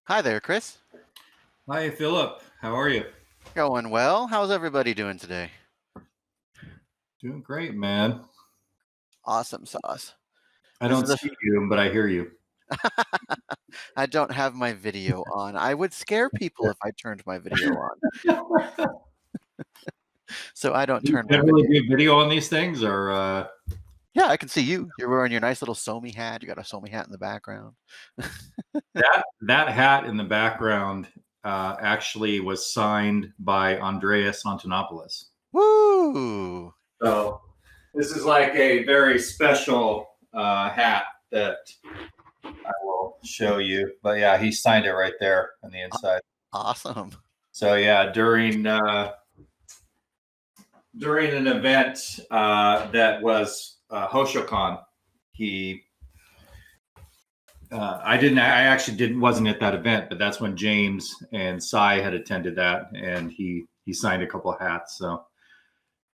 Hi there, Chris. Hi, Phillip. How are you? Going well. How's everybody doing today? Doing great, man. Awesome sauce. I This don't is see you, but I hear you. I don't have my video on. I would scare people if I turned my video on. So I don't Do you turn my generally video. do video on these things, or Yeah, I can see you. You're wearing your nice little SoMee hat. You got a SoMee hat in the background. that hat in the background actually was signed by Andreas Antonopoulos. Woo! So this is like a very special hat that I will show you. But yeah, he signed it right there on the inside. Awesome. So yeah, during an event that was Hoshocon, he I wasn't at that event, but that's when James and Cy had attended that, and he signed a couple of hats. So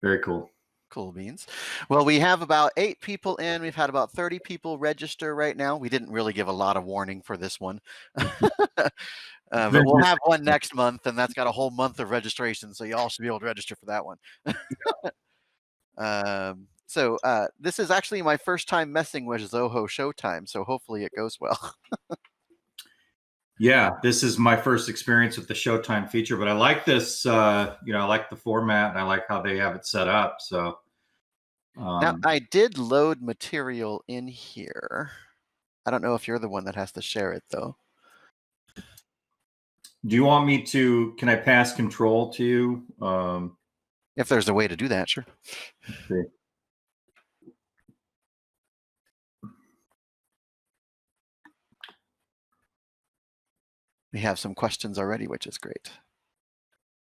very cool. Cool beans. Well, we have about 8 people in. We've had about 30 people register right now. We didn't really give a lot of warning for this one. But we'll have one next month, and that's got a whole month of registration, so you all should be able to register for that one. So this is actually my first time messing with Zoho Showtime, so hopefully it goes well. Yeah, this is my first experience with the Showtime feature, but I like this. I like the format, and I like how they have it set up. So Now, I did load material in here. I don't know if you're the one that has to share it, though. do you want me to? Can I pass control to you? If there's a way to do that, sure. See. We have some questions already, which is great.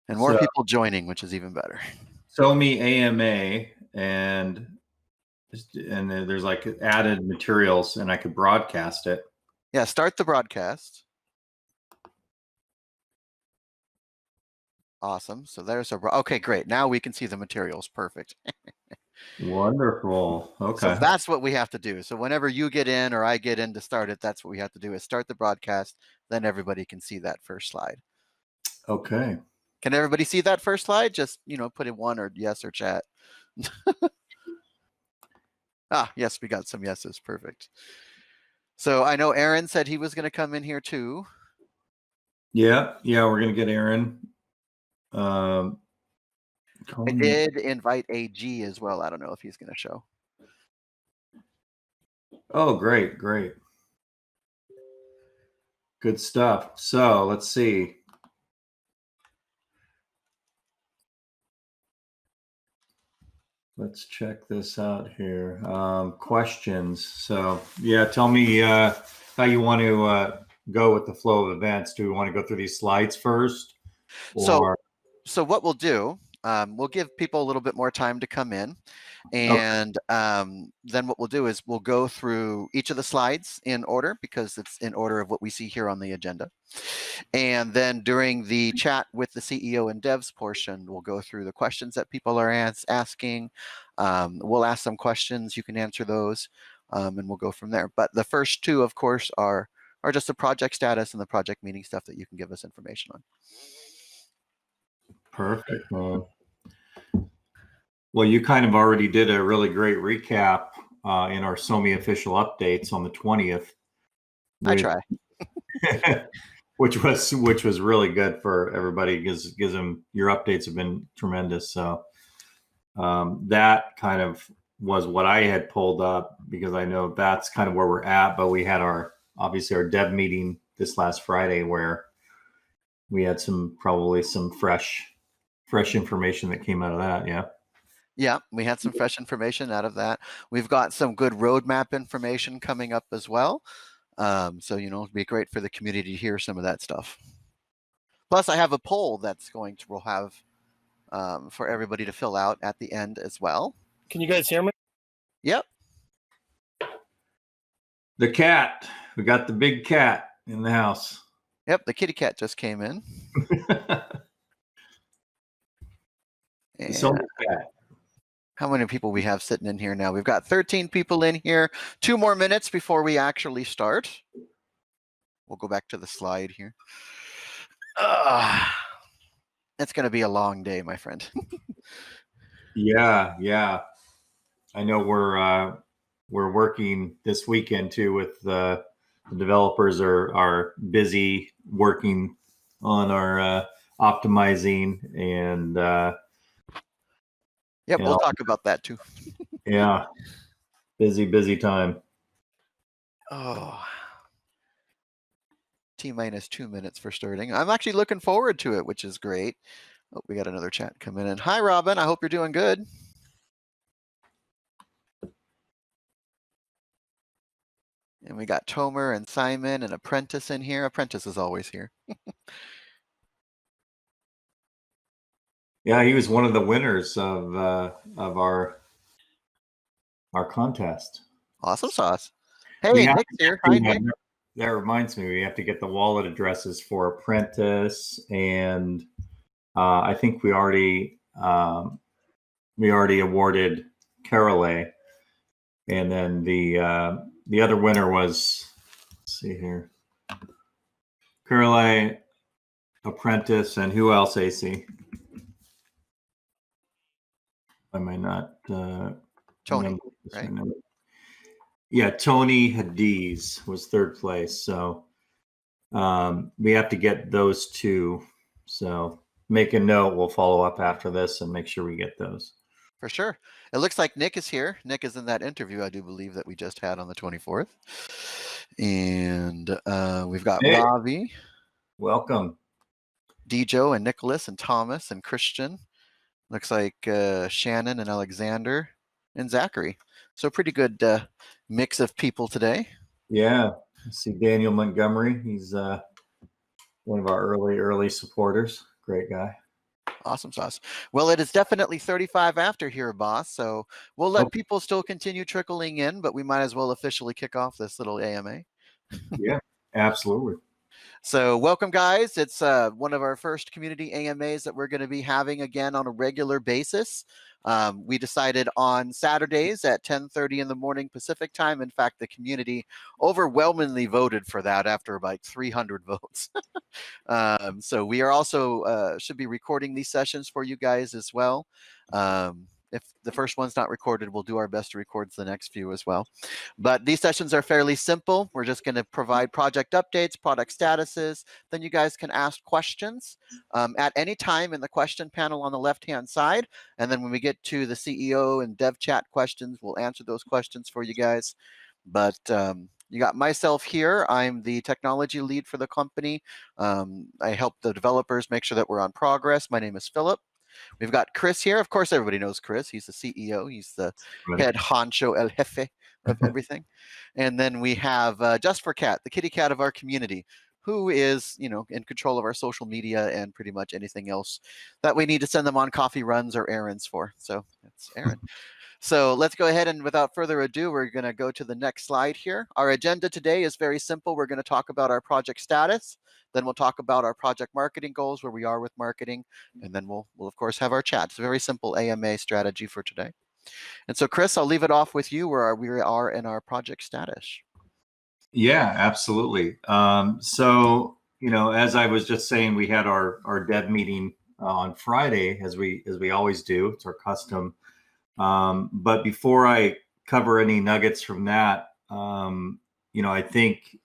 And more people joining, which is even better. SoMee AMA, and there's like added materials, and I could broadcast it. Yeah, start the broadcast. Awesome. So there's okay, great. Now we can see the materials. Perfect. Wonderful. Okay. So that's what we have to do. So whenever you get in or I get in to start it, that's what we have to do is start the broadcast. Then everybody can see that first slide. Okay. Can everybody see that first slide? Just, put in 1 or yes or chat. Yes, we got some yeses. Perfect. So I know Aaron said he was going to come in here too. Yeah, we're going to get Aaron. I did invite AG as well. I don't know if he's going to show. Oh, great. Good stuff. So let's see. Let's check this out here. Questions. So yeah, tell me how you want to go with the flow of events. Do we want to go through these slides first? So what we'll do, we'll give people a little bit more time to come in. And then what we'll do is we'll go through each of the slides in order because it's in order of what we see here on the agenda. And then during the chat with the CEO and devs portion, we'll go through the questions that people are asking. We'll ask some questions. You can answer those, and we'll go from there. But the first 2, of course, are just the project status and the project meeting stuff that you can give us information on. Perfect. Well, you kind of already did a really great recap in our SoMee official updates on the 20th. I try. which was really good for everybody. Gives them, your updates have been tremendous. So that kind of was what I had pulled up because I know that's kind of where we're at. But we had obviously our dev meeting this last Friday where we had probably some fresh information that came out of that. Yeah, we had some fresh information out of that. We've got some good roadmap information coming up as well. So, it'd be great for the community to hear some of that stuff. Plus, I have a poll we'll have for everybody to fill out at the end as well. Can you guys hear me? Yep. The cat. We got the big cat in the house. Yep, the kitty cat just came in. How many people we have sitting in here now? We've got 13 people in here. 2 more minutes before we actually start. We'll go back to the slide here. It's going to be a long day, my friend. Yeah. I know we're working this weekend too with the developers are busy working on our optimizing and Yep, we'll talk about that too. yeah, busy time. Oh, T-minus 2 minutes for starting. I'm actually looking forward to it, which is great. Oh, we got another chat coming in. Hi, Robin. I hope you're doing good. And we got Tomer and Simon and Apprentice in here. Apprentice is always here. Yeah, he was one of the winners of our contest. Awesome sauce. Hey, Nick's here. Hi, Nick. That reminds me, we have to get the wallet addresses for Apprentice, and I think we already awarded Carolee, and then the other winner was, let's see here, Carolee, Apprentice, and who else? AC. I might not. Tony, right? Yeah, Tony Hadiz was third place. So we have to get those two. So make a note. We'll follow up after this and make sure we get those. For sure. It looks like Nick is here. Nick is in that interview, I do believe, that we just had on the 24th. And we've got Ravi. Welcome. Dejo and Nicholas and Thomas and Christian. Looks like Shannon and Alexander and Zachary. So pretty good mix of people today. Yeah. I see Daniel Montgomery. He's one of our early supporters. Great guy. Awesome sauce. Well, it is definitely 35 after here, boss. So we'll let people still continue trickling in, but we might as well officially kick off this little AMA. Yeah, absolutely. So welcome, guys. It's one of our first community AMAs that we're going to be having again on a regular basis. We decided on Saturdays at 10:30 in the morning Pacific time. In fact, the community overwhelmingly voted for that after about 300 votes. So we are also should be recording these sessions for you guys as well. If the first one's not recorded, we'll do our best to record the next few as well. But these sessions are fairly simple. We're just going to provide project updates, product statuses. Then you guys can ask questions at any time in the question panel on the left-hand side. And then when we get to the CEO and dev chat questions, we'll answer those questions for you guys. But you got myself here. I'm the technology lead for the company. I help the developers make sure that we're on progress. My name is Phillip. We've got Chris here. Of course, everybody knows Chris. He's the CEO. He's the head honcho, el jefe of everything. And then we have Just for Cat, the kitty cat of our community, who is, in control of our social media and pretty much anything else that we need to send them on coffee runs or errands for. So that's Aaron. So let's go ahead and without further ado, we're going to go to the next slide here. Our agenda today is very simple. We're going to talk about our project status. Then we'll talk about our project marketing goals, where we are with marketing. And then we'll of course, have our chat. It's a very simple AMA strategy for today. And so, Chris, I'll leave it off with you where we are in our project status. Yeah, absolutely. So, as I was just saying, we had our dev meeting on Friday, as we always do. It's our custom. But before I cover any nuggets from that, I think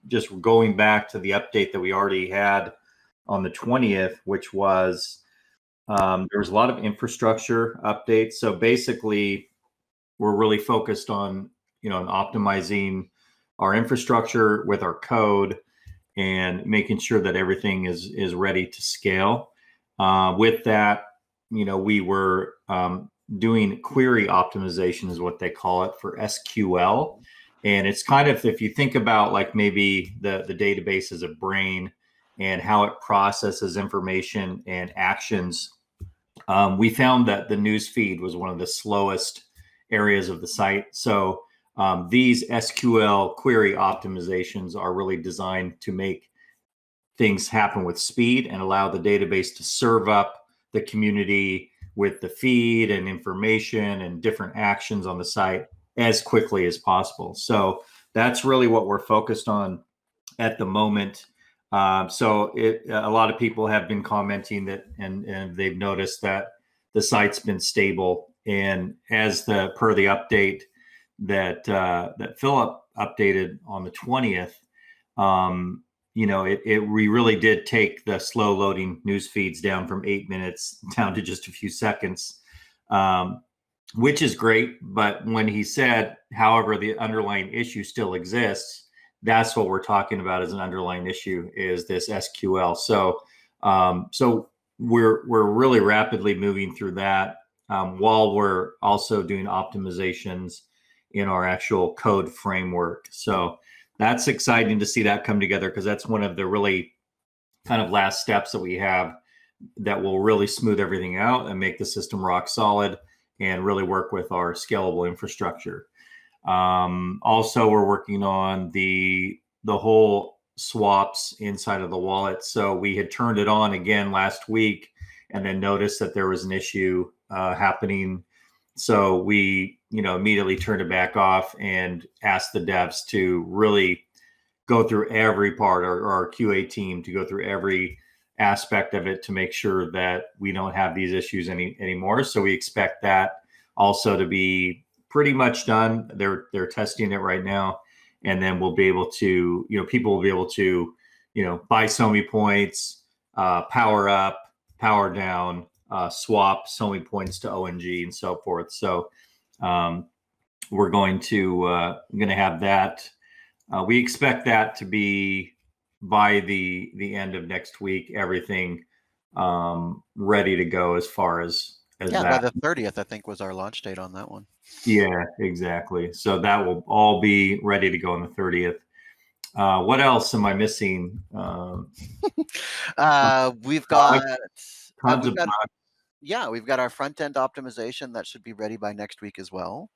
just going back to the update that we already had on the 20th, which was there was a lot of infrastructure updates. So basically, we're really focused on optimizing our infrastructure with our code and making sure that everything is ready to scale. With that, we were doing query optimization is what they call it for SQL. And it's kind of, if you think about like maybe the database as a brain and how it processes information and actions, we found that the news feed was one of the slowest areas of the site. So these SQL query optimizations are really designed to make things happen with speed and allow the database to serve up the community with the feed and information and different actions on the site as quickly as possible. So that's really what we're focused on at the moment. So a lot of people have been commenting that, and they've noticed that the site's been stable. And as per the update that Phillip updated on the 20th, we really did take the slow loading news feeds down from 8 minutes down to just a few seconds, which is great. But when he said, however, the underlying issue still exists, that's what we're talking about as an underlying issue, is this SQL. So we're really rapidly moving through that, while we're also doing optimizations in our actual code framework. So that's exciting to see that come together, because that's one of the really kind of last steps that we have that will really smooth everything out and make the system rock solid and really work with our scalable infrastructure. Also, we're working on the whole swaps inside of the wallet. So we had turned it on again last week and then noticed that there was an issue happening. So we, immediately turned it back off and asked the devs to really go through every part, or our QA team to go through every aspect of it to make sure that we don't have these issues anymore. So we expect that also to be pretty much done. They're testing it right now, and then we'll be able to, people will be able to, buy SoMee points, power up, power down, swap SoMee points to ONG and so forth. So we're going to have that. We expect that to be by the end of next week, everything ready to go as far as that. By the 30th, I think, was our launch date on that one. Yeah, exactly. So that will all be ready to go on the 30th. What else am I missing? We've got tons of bugs. Yeah, we've got our front end optimization that should be ready by next week as well.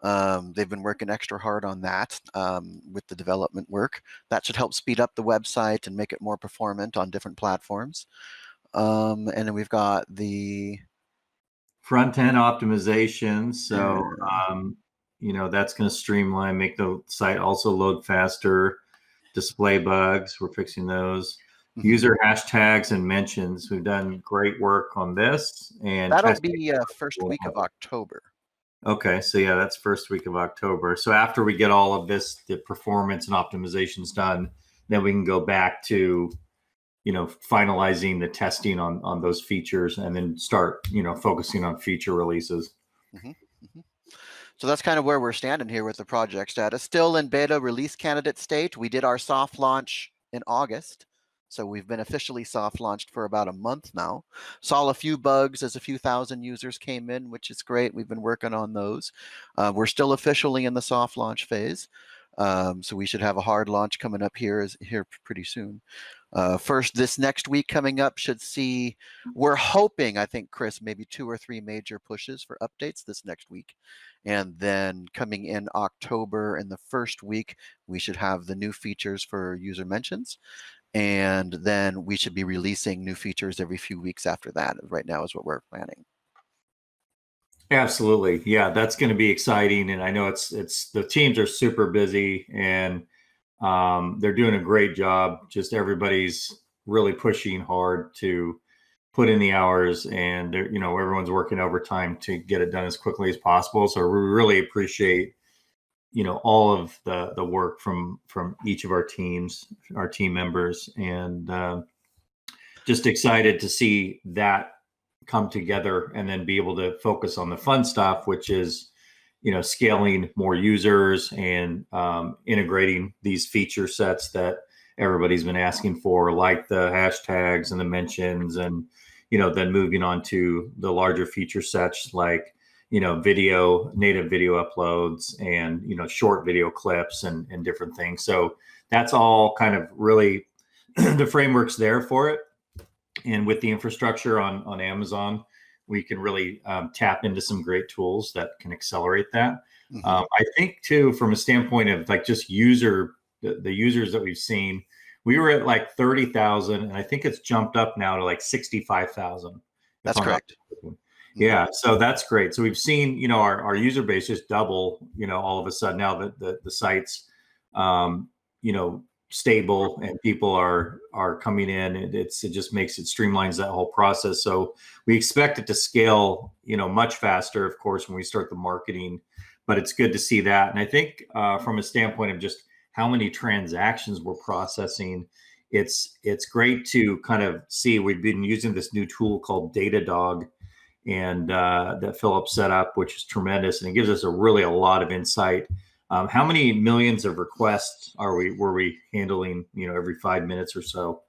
They've been working extra hard on that with the development work. That should help speed up the website and make it more performant on different platforms. And then we've got the front end optimization. So, that's going to streamline, make the site also load faster. Display bugs, we're fixing those. User hashtags and mentions, we've done great work on this. And that'll be first week of October. Okay, so yeah, that's first week of October. So after we get all of this, the performance and optimizations done, then we can go back to, finalizing the testing on those features, and then start, focusing on feature releases. So that's kind of where we're standing here with the project status. Still in beta release candidate state. We did our soft launch in August. So we've been officially soft launched for about a month now. Saw a few bugs as a few thousand users came in, which is great. We've been working on those. We're still officially in the soft launch phase. So we should have a hard launch coming up here pretty soon. First, this next week coming up should see, we're hoping, I think, Chris, maybe 2 or 3 major pushes for updates this next week. And then coming in October, in the first week, we should have the new features for user mentions. And then we should be releasing new features every few weeks after that. Right now is what we're planning. Absolutely. Yeah, that's going to be exciting. And I know it's the teams are super busy, and they're doing a great job. Just everybody's really pushing hard to put in the hours, and everyone's working overtime to get it done as quickly as possible. So we really appreciate, all of the work from each of our teams, our team members, and just excited to see that come together, and then be able to focus on the fun stuff, which is, scaling more users and integrating these feature sets that everybody's been asking for, like the hashtags and the mentions, and, then moving on to the larger feature sets like, native video uploads, and, short video clips and different things. So that's all kind of really the framework's there for it. And with the infrastructure on Amazon, we can really tap into some great tools that can accelerate that. I think too, from a standpoint of like just the users that we've seen, we were at like 30,000, and I think it's jumped up now to like 65,000. That's correct. Yeah, so that's great. So we've seen, our user base just double, all of a sudden now that the site's, stable and people are coming in. It just makes it streamlines that whole process. So we expect it to scale, much faster, of course, when we start the marketing. But it's good to see that. And I think from a standpoint of just how many transactions we're processing, it's great to kind of see. We've been using this new tool called Datadog, and that Phillip set up, which is tremendous, and it gives us a lot of insight. How many millions of requests were we handling, every 5 minutes or so?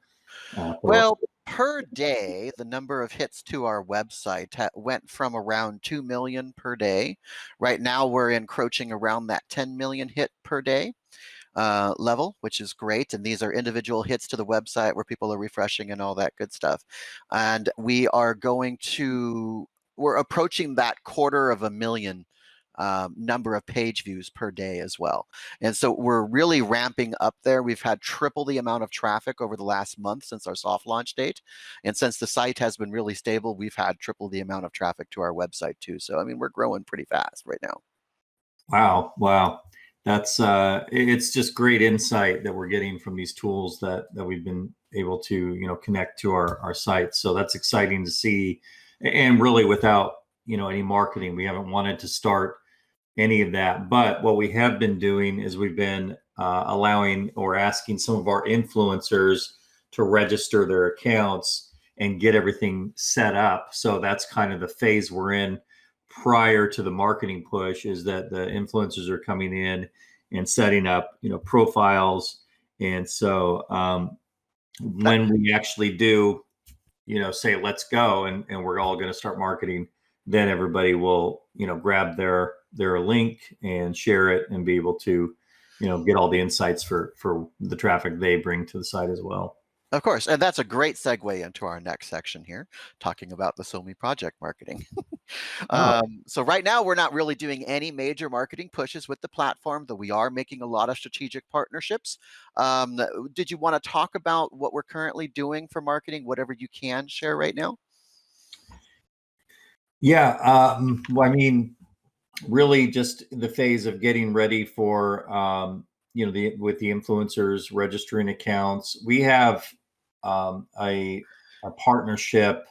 Well, per day, the number of hits to our website went from around 2 million per day. Right now, we're encroaching around that 10 million hit per day level, which is great. And these are individual hits to the website where people are refreshing and all that good stuff. And we're approaching that 250,000 number of page views per day as well. And so we're really ramping up there. We've had triple the amount of traffic over the last month since our soft launch date. And since the site has been really stable, we've had triple the amount of traffic to our website too. So, I mean, we're growing pretty fast right now. Wow. That's it's just great insight that we're getting from these tools that we've been able to, connect to our site. So that's exciting to see. And really without, any marketing, we haven't wanted to start any of that. But what we have been doing is we've been allowing or asking some of our influencers to register their accounts and get everything set up. So that's kind of the phase we're in prior to the marketing push, is that the influencers are coming in and setting up, profiles. And so when we actually do, say, let's go, and we're all going to start marketing, then everybody will, grab their link and share it and be able to, get all the insights for the traffic they bring to the site as well. Of course, and that's a great segue into our next section here, talking about the SoMee project marketing. So right now, we're not really doing any major marketing pushes with the platform, though we are making a lot of strategic partnerships. Did you want to talk about what we're currently doing for marketing, whatever you can share right now? Yeah, well, I mean, really just the phase of getting ready for, with the influencers registering accounts. We have a partnership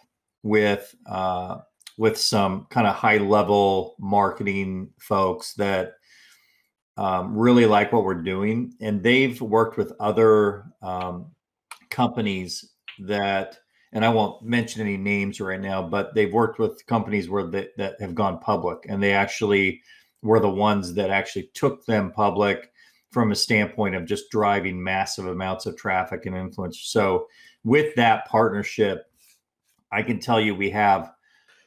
with some kind of high level marketing folks that really like what we're doing, and they've worked with other companies that, and I won't mention any names right now, but they've worked with companies that have gone public, and they actually were the ones that actually took them public from a standpoint of just driving massive amounts of traffic and influence. So with that partnership, I can tell you we have,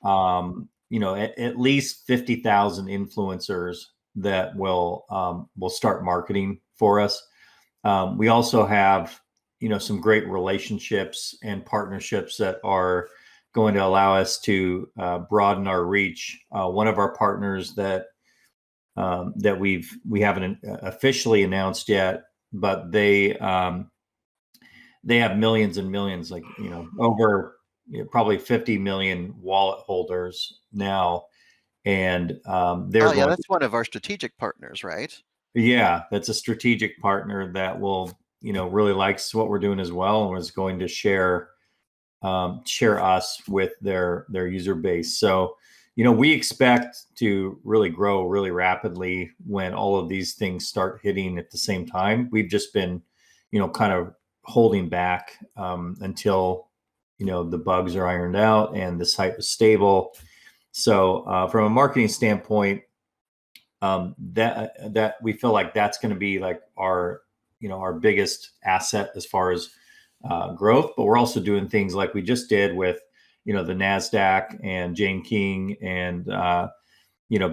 at least 50,000 influencers that will start marketing for us. We also have, some great relationships and partnerships that are going to allow us to broaden our reach. One of our partners that we haven't officially announced yet, but they have millions and millions, like, over probably 50 million wallet holders now, and that's one of our strategic partners, right? Yeah, that's a strategic partner that will, really likes what we're doing as well, and is going to share us with their user base. So, we expect to really grow really rapidly when all of these things start hitting at the same time. We've just been, kind of holding back until, the bugs are ironed out and the site was stable. So from a marketing standpoint, that we feel like that's going to be like our biggest asset as far as growth. But we're also doing things like we just did with, the NASDAQ and Jane King, and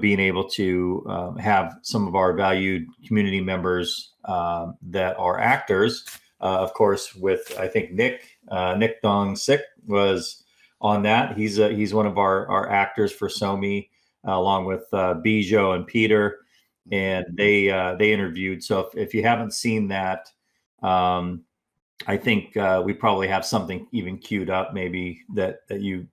being able to have some of our valued community members that are actors. Of course, with, I think, Nick Dong Sik was on that. He's one of our actors for SoMee, along with Bijo and Peter, and they interviewed. So if you haven't seen that, I think we probably have something even queued up, maybe that you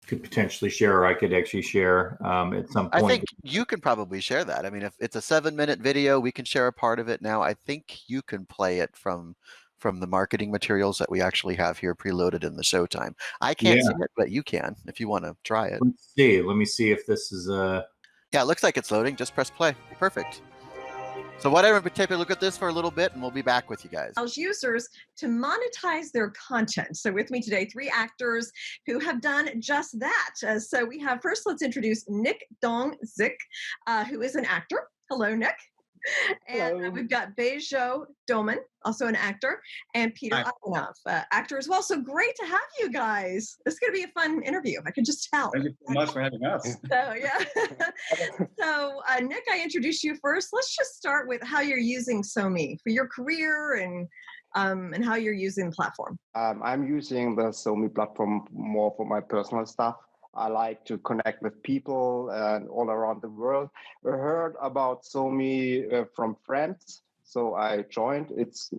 could potentially share, or I could actually share at some I point. think you can probably share that. I mean, if it's a 7-minute video, we can share a part of it now. I think you can play it from the marketing materials that we actually have here preloaded in the showtime. I can't Yeah. see it, but you can if you want to try it. Let's see. Let me see if this is Yeah, it looks like it's loading. Just press play. Perfect. So why don't we take a look at this for a little bit, and we'll be back with you guys. Allows users to monetize their content. So with me today, 3 actors who have done just that. So we have, first, let's introduce Nick Dong-Zik, who is an actor. Hello, Nick. And Hello. we've got Bejo Doman, also an actor, and Peter Hi. Ivanov, actor as well. So great to have you guys. This is going to be a fun interview. I can just tell. Thank you so much for having us. So yeah. So Nick, I introduced you first. Let's just start with how you're using SoMee for your career and how you're using the platform. I'm using the SoMee platform more for my personal stuff. I like to connect with people all around the world. I heard about SoMee from friends, so I joined. It's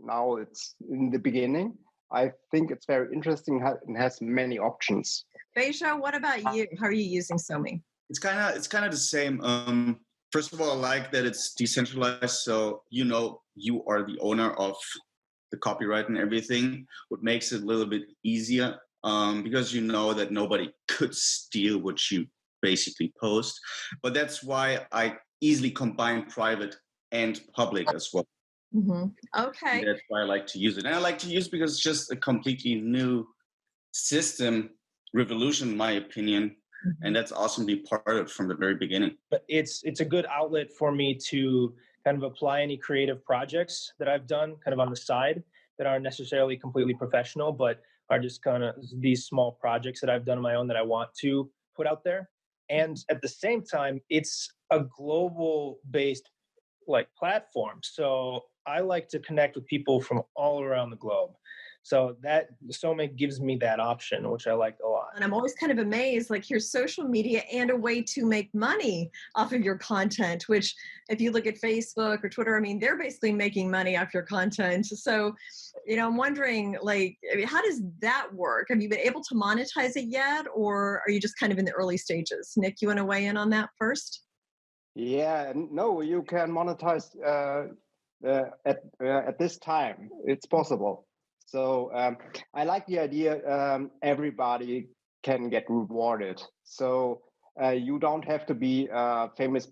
in the beginning. I think it's very interesting. It has many options. Bejo, what about you? How are you using SoMee? It's kind of the same. First of all, I like that it's decentralized, so you are the owner of the copyright and everything, what makes it a little bit easier, because you know that nobody could steal what you basically post. But that's why I easily combine private and public as well. Mm-hmm. Okay. And that's why I like to use it. And I like to use it because it's just a completely new system, revolution, in my opinion. Mm-hmm. And that's awesome to be part of from the very beginning. But it's a good outlet for me to kind of apply any creative projects that I've done kind of on the side that aren't necessarily completely professional, but are just kind of these small projects that I've done on my own that I want to put out there. And at the same time, it's a global based platform. So I like to connect with people from all around the globe. So that SoMee gives me that option, which I like a lot. And I'm always kind of amazed, here's social media and a way to make money off of your content, which if you look at Facebook or Twitter, I mean, they're basically making money off your content. So, I'm wondering, how does that work? Have you been able to monetize it yet, or are you just kind of in the early stages? Nick, you want to weigh in on that first? Yeah, no, you can monetize at this time. It's possible. So I like the idea everybody can get rewarded. So you don't have to be a famous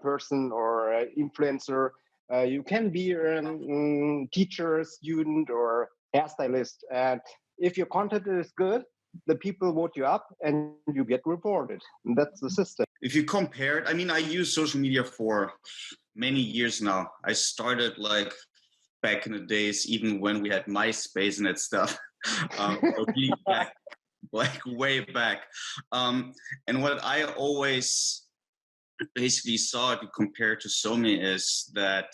person or influencer. You can be a teacher, student, or hairstylist. And if your content is good, the people vote you up and you get rewarded. And that's the system. If you compare it, I use social media for many years now. I started back in the days, even when we had MySpace and that stuff, really back, way back. And what I always basically saw, if you compare to SoMee, is that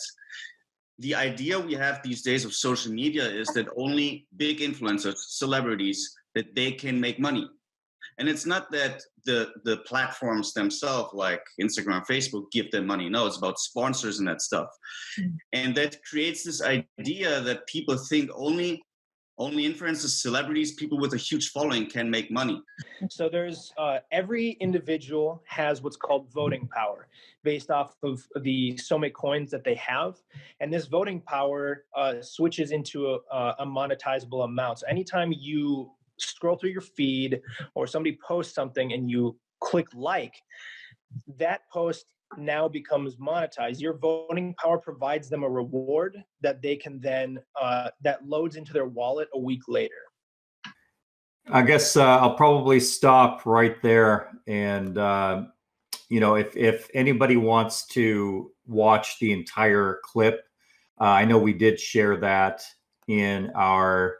the idea we have these days of social media is that only big influencers, celebrities, that they can make money. And it's not that the platforms themselves, like Instagram, Facebook, give them money. No, it's about sponsors and that stuff. And that creates this idea that people think only influencers, celebrities, people with a huge following can make money. So there's every individual has what's called voting power based off of the SoMee coins that they have. And this voting power switches into a monetizable amount. So anytime you scroll through your feed or somebody posts something and you click that post now becomes monetized. Your voting power provides them a reward that they can then that loads into their wallet a week later. I guess I'll probably stop right there. And if anybody wants to watch the entire clip, I know we did share that in our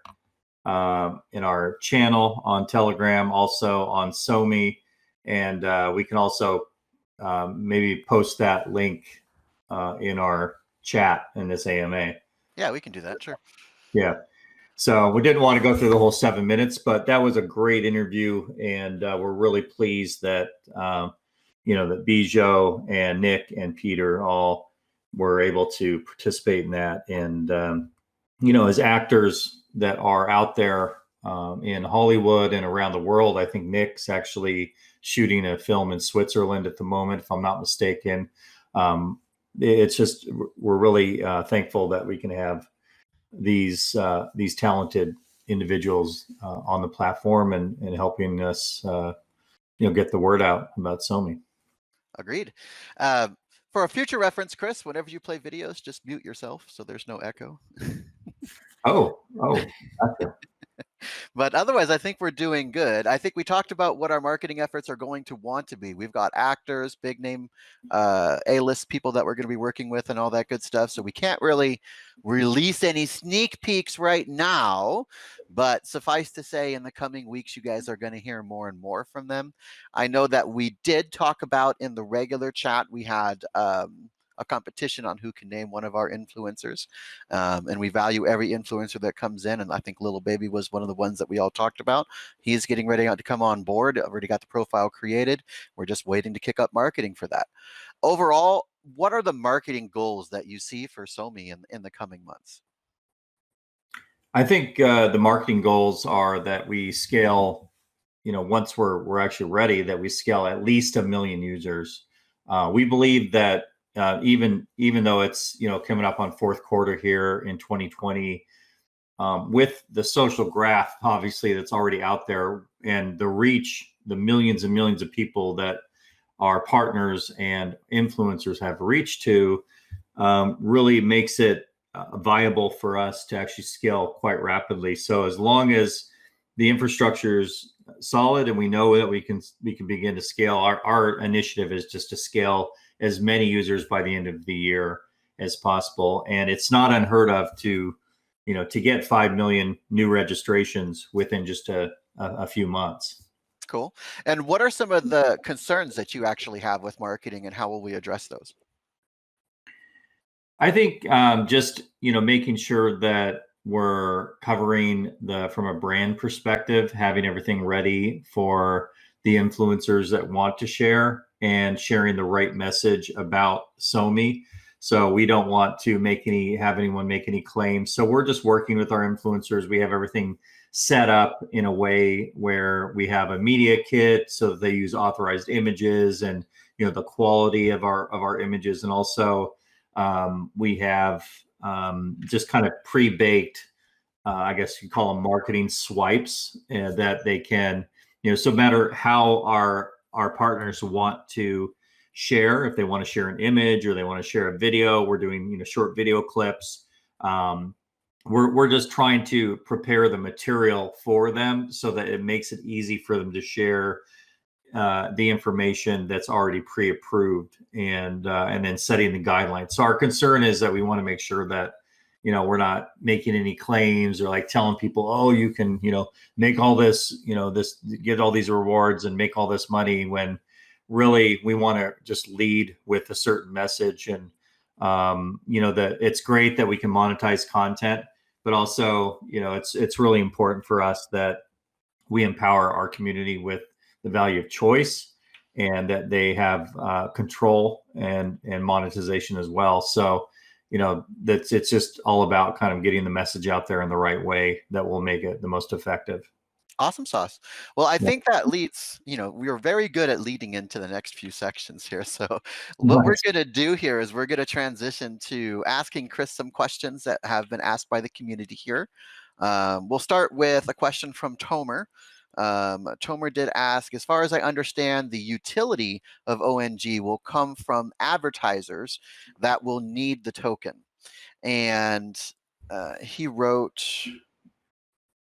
channel on Telegram, also on SoMee, and we can also maybe post that link in our chat in this AMA. Yeah, we can do that. Sure. Yeah. So we didn't want to go through the whole 7 minutes, but that was a great interview, and we're really pleased that that Bejo and Nick and Peter all were able to participate in that. And as actors that are out there in Hollywood and around the world. I think Nick's actually shooting a film in Switzerland at the moment, if I'm not mistaken. It's just, we're really thankful that we can have these talented individuals on the platform and helping us, get the word out about SoMee. Agreed. For a future reference, Chris, whenever you play videos, just mute yourself so there's no echo. Oh, gotcha. But otherwise, I think we're doing good. I think we talked about what our marketing efforts are going to want to be. We've got actors, big name, A-list people that we're going to be working with and all that good stuff. So we can't really release any sneak peeks right now. But suffice to say, in the coming weeks, you guys are going to hear more and more from them. I know that we did talk about in the regular chat, we had a competition on who can name one of our influencers. And we value every influencer that comes in. And I think Little Baby was one of the ones that we all talked about. He's getting ready to come on board. I've already got the profile created. We're just waiting to kick up marketing for that. Overall, what are the marketing goals that you see for SoMee in the coming months? I think the marketing goals are that we scale, once we're actually ready, that we scale at least 1 million users. We believe that even though it's coming up on fourth quarter here in 2020, with the social graph obviously that's already out there and the reach, the millions and millions of people that our partners and influencers have reached to, really makes it viable for us to actually scale quite rapidly. So as long as the infrastructure is solid and we know that we can begin to scale, our initiative is just to scale as many users by the end of the year as possible. And it's not unheard of to get 5 million new registrations within just a few months. Cool. And what are some of the concerns that you actually have with marketing and how will we address those? I think just making sure that we're covering from a brand perspective, having everything ready for the influencers that want to share and sharing the right message about SoMee. So we don't want to have anyone make any claims. So we're just working with our influencers. We have everything set up in a way where we have a media kit so that they use authorized images and the quality of our images, and also we have just kind of pre-baked, I guess you call them marketing swipes, that they can, so no matter how our partners want to share, if they want to share an image or they want to share a video, we're doing short video clips. We're just trying to prepare the material for them so that it makes it easy for them to share the information that's already pre-approved, and then setting the guidelines. So our concern is that we want to make sure that we're not making any claims or like telling people, oh, you can make all this, get all these rewards and make all this money, when really we want to just lead with a certain message. And that it's great that we can monetize content, but also it's really important for us that we empower our community with the value of choice, and that they have control and monetization as well. So it's just all about kind of getting the message out there in the right way that will make it the most effective. Awesome sauce. Well, I think that leads, we are very good at leading into the next few sections here. So what we're going to do here is we're going to transition to asking Chris some questions that have been asked by the community here. We'll start with a question from Tomer. Tomer did ask, as far as I understand, the utility of ONG will come from advertisers that will need the token. And he wrote,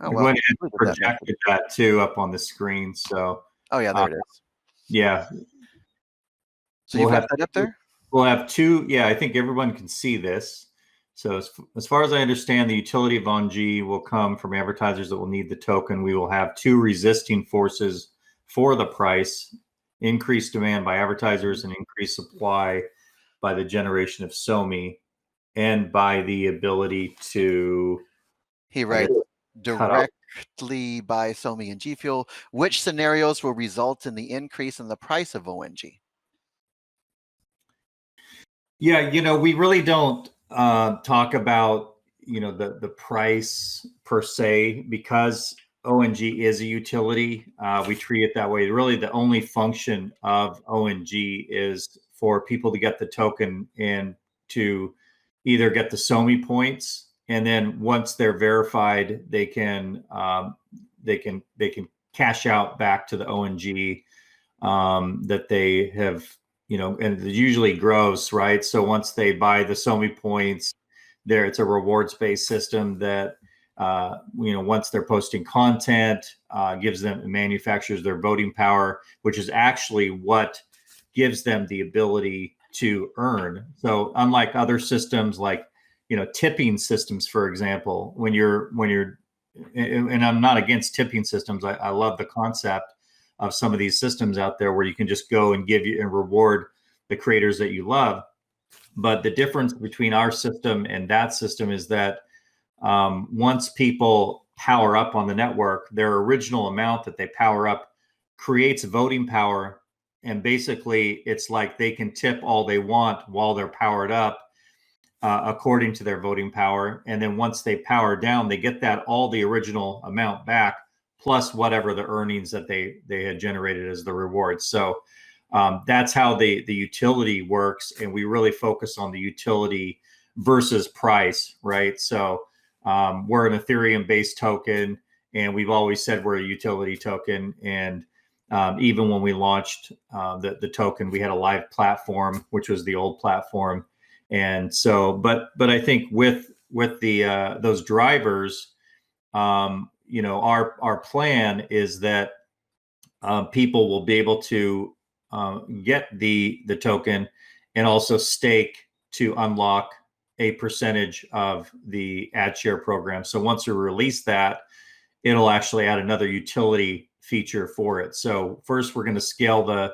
oh, well, I projected that too up on the screen. So, oh yeah, there it is. Yeah. So you have that up there? We'll have two. Yeah, I think everyone can see this. So as far as I understand, the utility of ONG will come from advertisers that will need the token. We will have two resisting forces for the price: increased demand by advertisers and increased supply by the generation of SoMee, and by the ability to, he writes, directly by SoMee and G Fuel. Which scenarios will result in the increase in the price of ONG? Yeah, we really don't talk about the price per se, because ONG is a utility. We treat it that way. Really, the only function of ONG is for people to get the token and to either get the SoMee points, and then once they're verified, they can cash out back to the ONG that they have, and it usually grows, right? So once they buy the SoMee points, it's a rewards-based system that once they're posting content, gives them, manufactures their voting power, which is actually what gives them the ability to earn. So unlike other systems like, tipping systems, for example, when you're, and I'm not against tipping systems. I love the concept of some of these systems out there where you can just go and give you and reward the creators that you love. But the difference between our system and that system is that once people power up on the network, their original amount that they power up creates voting power. And basically, it's like they can tip all they want while they're powered up, according to their voting power. And then once they power down, they get all the original amount back, plus whatever the earnings that they had generated as the reward. So that's how the utility works. And we really focus on the utility versus price, right? So we're an Ethereum-based token, and we've always said we're a utility token. And even when we launched the token, we had a live platform, which was the old platform. And so, but I think with the those drivers, our plan is that people will be able to get the token and also stake to unlock a percentage of the ad share program. So once we release that, it'll actually add another utility feature for it. So first, we're going to scale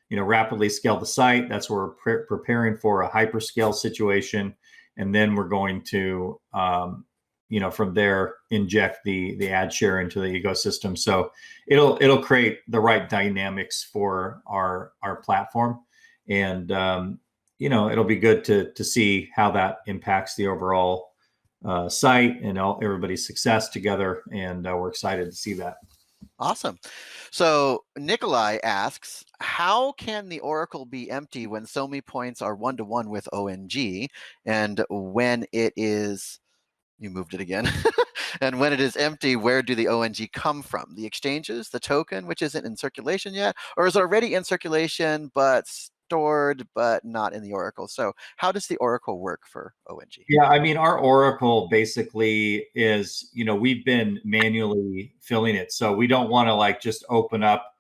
rapidly scale the site. That's where we're preparing for a hyperscale situation. And then we're going to, from there, inject the ad share into the ecosystem. So it'll create the right dynamics for our platform. And, it'll be good to see how that impacts the overall site and everybody's success together. And we're excited to see that. Awesome. So Nikolai asks, how can the Oracle be empty when SoMee points are 1-to-1 with ONG? And when it is, you moved it again. And when it is empty, where do the ONG come from? The exchanges, the token, which isn't in circulation yet, or is it already in circulation, but stored, but not in the Oracle? So how does the Oracle work for ONG? Yeah, I mean, our Oracle basically is, we've been manually filling it. So we don't want to just open up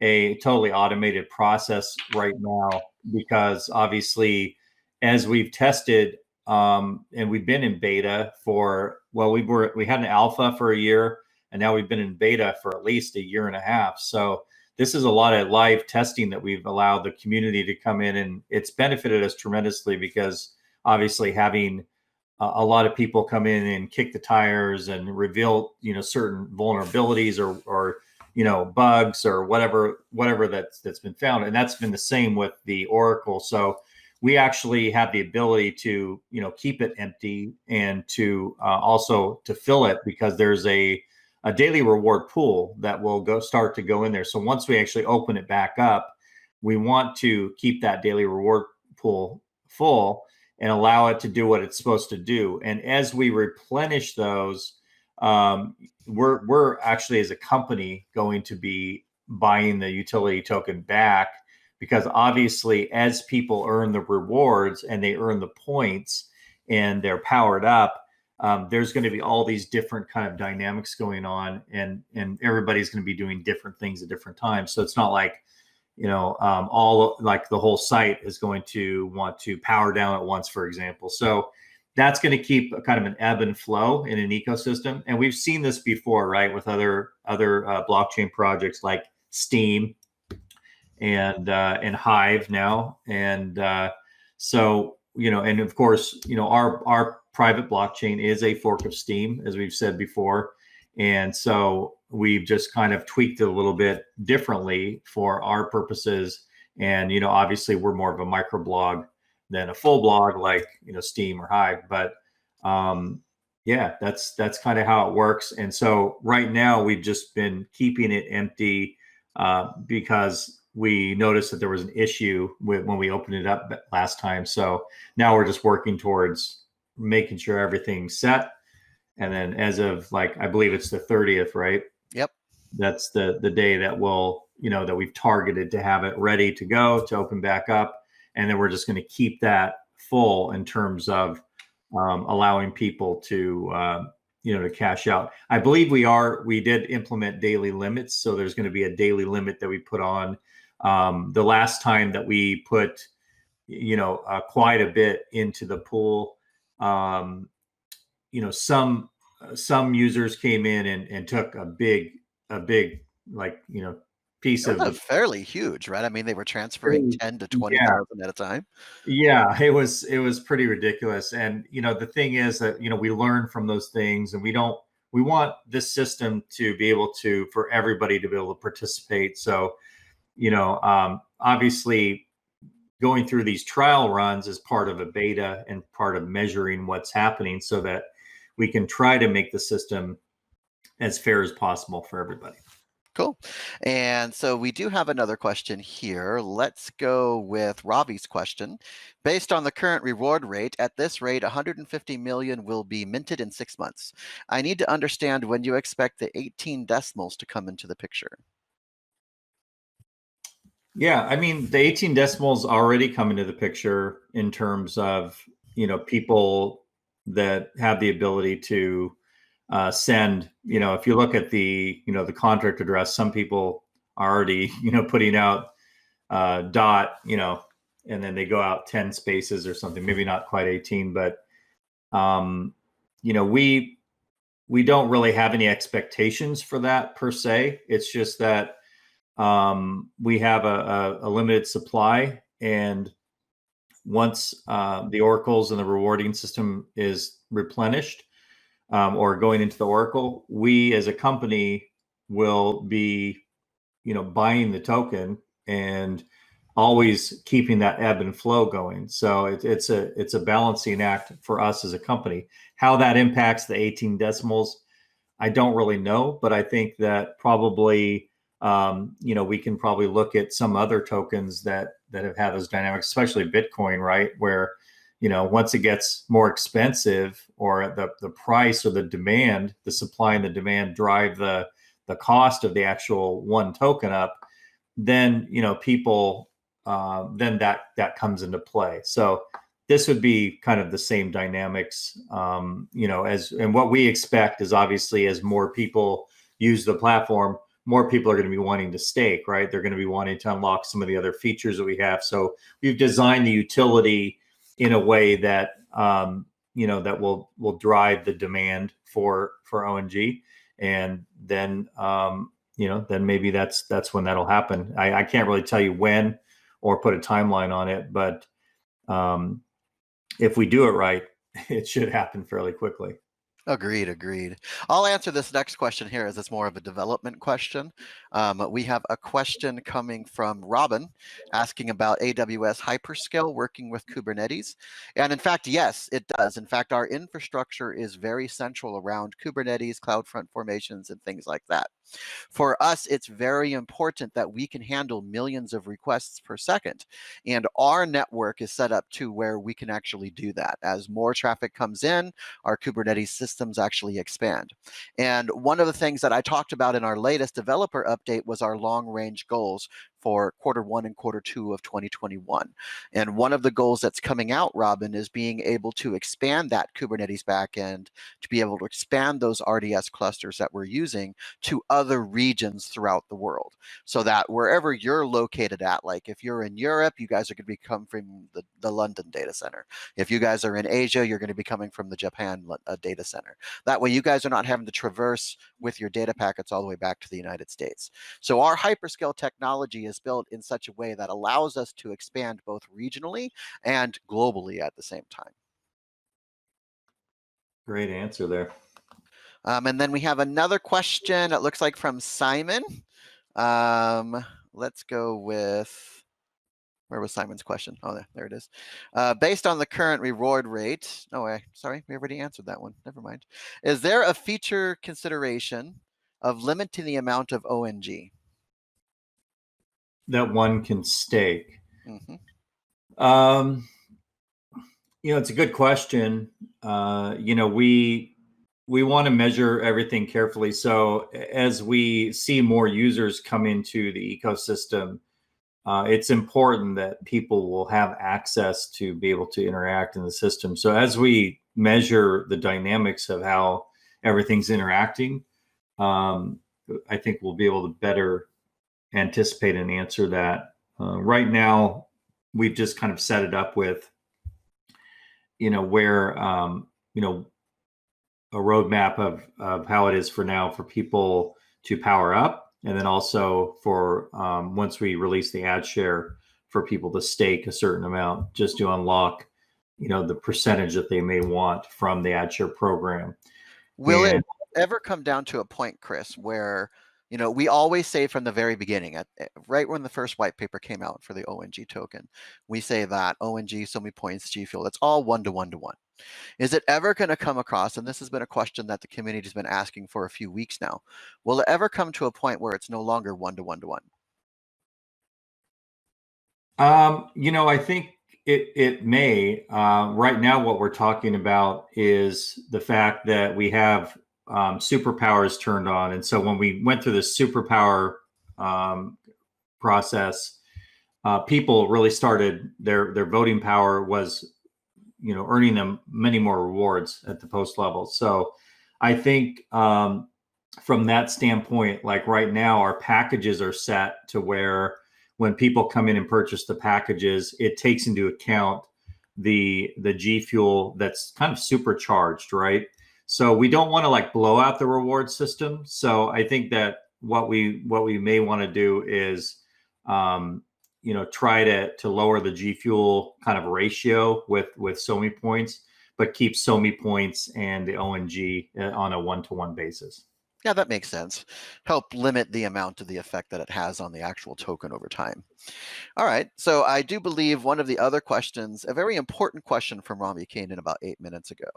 a totally automated process right now, because obviously, as we've tested, and we've been in beta we had an alpha for a year, and now we've been in beta for at least a year and a half. So this is a lot of live testing that we've allowed the community to come in, and it's benefited us tremendously, because obviously having a lot of people come in and kick the tires and reveal, certain vulnerabilities or bugs or whatever that's been found. And that's been the same with the Oracle. So we actually have the ability to, keep it empty and to also to fill it, because there's a daily reward pool that will start to go in there. So once we actually open it back up, we want to keep that daily reward pool full and allow it to do what it's supposed to do. And as we replenish those, we're actually, as a company, going to be buying the utility token back, because obviously, as people earn the rewards and they earn the points and they're powered up, there's going to be all these different kind of dynamics going on, and everybody's going to be doing different things at different times. So it's not like, all like the whole site is going to want to power down at once, for example. So that's going to keep a kind of an ebb and flow in an ecosystem. And we've seen this before, right, with other blockchain projects like Steam and Hive now. And so, and of course, our private blockchain is a fork of Steam, as we've said before. And so we've just kind of tweaked it a little bit differently for our purposes. And, obviously we're more of a microblog than a full blog like, Steam or Hive. But Yeah, that's kind of how it works. And so right now we've just been keeping it empty because we noticed that there was an issue when we opened it up last time. So now we're just working towards making sure everything's set. And then as of like, I believe it's the 30th, right? Yep. That's the day that we'll, that we've targeted to have it ready to go to open back up. And then we're just going to keep that full in terms of allowing people to, to cash out. I believe we did implement daily limits. So there's going to be a daily limit that we put on. The last time that we put, quite a bit into the pool, some users came in and took a big, like, piece Those of are the fairly huge, right? I mean, they were transferring 10 to 20,000 at a time. Yeah, it was pretty ridiculous. And the thing is that we learn from those things, and we want this system to be able to, for everybody to be able to participate. So obviously going through these trial runs is part of a beta and part of measuring what's happening so that we can try to make the system as fair as possible for everybody. Cool. And so we do have another question here. Let's go with Ravi's question. Based on the current reward rate, at this rate, 150 million will be minted in 6 months. I need to understand when you expect the 18 decimals to come into the picture. Yeah, I mean, the 18 decimals already come into the picture in terms of, people that have the ability to send, if you look at the, the contract address, some people are already, putting out dot, and then they go out 10 spaces or something, maybe not quite 18, but, we don't really have any expectations for that per se. It's just that we have a limited supply, and once the oracles and the rewarding system is replenished, or going into the Oracle, we as a company will be, buying the token and always keeping that ebb and flow going. So it's a balancing act for us as a company. How that impacts the 18 decimals, I don't really know, but I think that probably, we can probably look at some other tokens that have had those dynamics, especially Bitcoin, right? Where once it gets more expensive, or the price or the demand, the supply and the demand drive the cost of the actual one token up, then people then that comes into play. So this would be kind of the same dynamics, and what we expect is, obviously, as more people use the platform, more people are going to be wanting to stake, right? They're going to be wanting to unlock some of the other features that we have. So we've designed the utility in a way that that will drive the demand for ONG, and then then maybe that's when that'll happen. I can't really tell you when or put a timeline on it, but if we do it right, it should happen fairly quickly. Agreed. I'll answer this next question here, as it's more of a development question. We have a question coming from Robin asking about AWS Hyperscale working with Kubernetes. And in fact, yes, it does. In fact, our infrastructure is very central around Kubernetes, CloudFront formations, and things like that. For us, it's very important that we can handle millions of requests per second. And our network is set up to where we can actually do that. As more traffic comes in, our Kubernetes systems actually expand. And one of the things that I talked about in our latest developer update was our long-range goals for Q1 and Q2 of 2021. And one of the goals that's coming out, Robin, is being able to expand that Kubernetes backend, to be able to expand those RDS clusters that we're using to other regions throughout the world. So that wherever you're located at, like if you're in Europe, you guys are going to be coming from the London data center. If you guys are in Asia, you're going to be coming from the Japan data center. That way you guys are not having to traverse with your data packets all the way back to the United States. So our hyperscale technology is built in such a way that allows us to expand both regionally and globally at the same time. Great answer there. And then we have another question, it looks like from Simon. Let's go with, Where was Simon's question? Oh, there it is. Based on the current reward rate. Oh, sorry, we already answered that one. Never mind. Is there a feature consideration of limiting the amount of ONG that one can stake? Mm-hmm. It's a good question. We want to measure everything carefully. So as we see more users come into the ecosystem, it's important that people will have access to be able to interact in the system. So as we measure the dynamics of how everything's interacting, I think we'll be able to better anticipate and answer that. Right now, we've just kind of set it up with, where, a roadmap of how it is for now for people to power up. And then also for once we release the ad share, for people to stake a certain amount just to unlock, the percentage that they may want from the ad share program. Will it ever come down to a point, Chris, where, we always say from the very beginning, right when the first white paper came out for the ONG token, we say that ONG, SoMee points, G Fuel, it's all 1-to-1-to-1. Is it ever going to come across, and this has been a question that the community has been asking for a few weeks now, will it ever come to a point where it's no longer 1-to-1-to-1? I think it may. Right now, what we're talking about is the fact that we have superpowers turned on. And so when we went through the superpower process, people really started their voting power was, earning them many more rewards at the post level. So I think from that standpoint, like right now, our packages are set to where when people come in and purchase the packages, it takes into account the G Fuel that's kind of supercharged, right? So we don't want to like blow out the reward system. So I think that what we may want to do is try to lower the G Fuel kind of ratio with SoMee points, but keep SoMee points and the ONG on a 1-to-1 basis. Yeah, that makes sense. Help limit the amount of the effect that it has on the actual token over time. All right, so I do believe one of the other questions, a very important question from Rami came in about 8 minutes ago.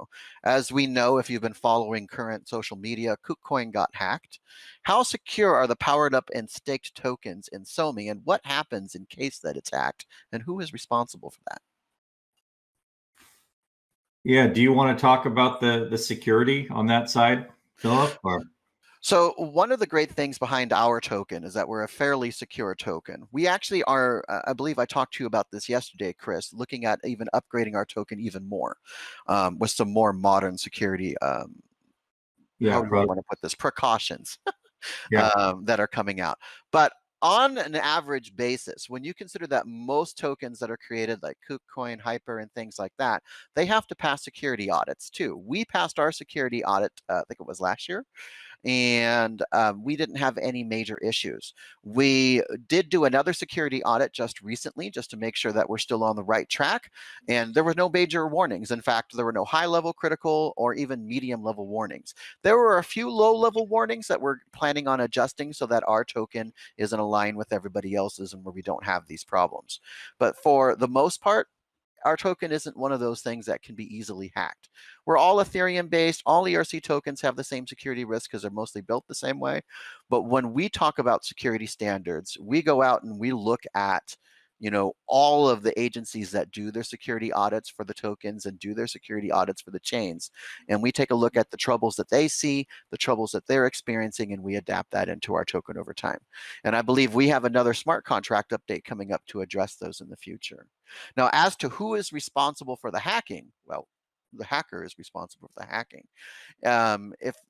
As we know, if you've been following current social media, KuCoin got hacked. How secure are the powered up and staked tokens in SoMee, and what happens in case that it's hacked, and who is responsible for that? Yeah, do you want to talk about the security on that side, Phillip? So one of the great things behind our token is that we're a fairly secure token. We actually are, I believe I talked to you about this yesterday, Chris, looking at even upgrading our token even more with some more modern security, how do I want to put this, precautions that are coming out. But on an average basis, when you consider that most tokens that are created like KuCoin, Hyper, and things like that, they have to pass security audits too. We passed our security audit, I think it was last year, and we didn't have any major issues. We did do another security audit just recently, just to make sure that we're still on the right track, and there were no major warnings. In fact, there were no high-level critical or even medium-level warnings. There were a few low-level warnings that we're planning on adjusting so that our token is in line with everybody else's and where we don't have these problems. But for the most part, our token isn't one of those things that can be easily hacked. We're all Ethereum based. All ERC tokens have the same security risk because they're mostly built the same way. But when we talk about security standards, we go out and we look at, all of the agencies that do their security audits for the tokens and do their security audits for the chains. And we take a look at the troubles that they see, the troubles that they're experiencing, and we adapt that into our token over time. And I believe we have another smart contract update coming up to address those in the future. Now, as to who is responsible for the hacking, well, the hacker is responsible for the hacking.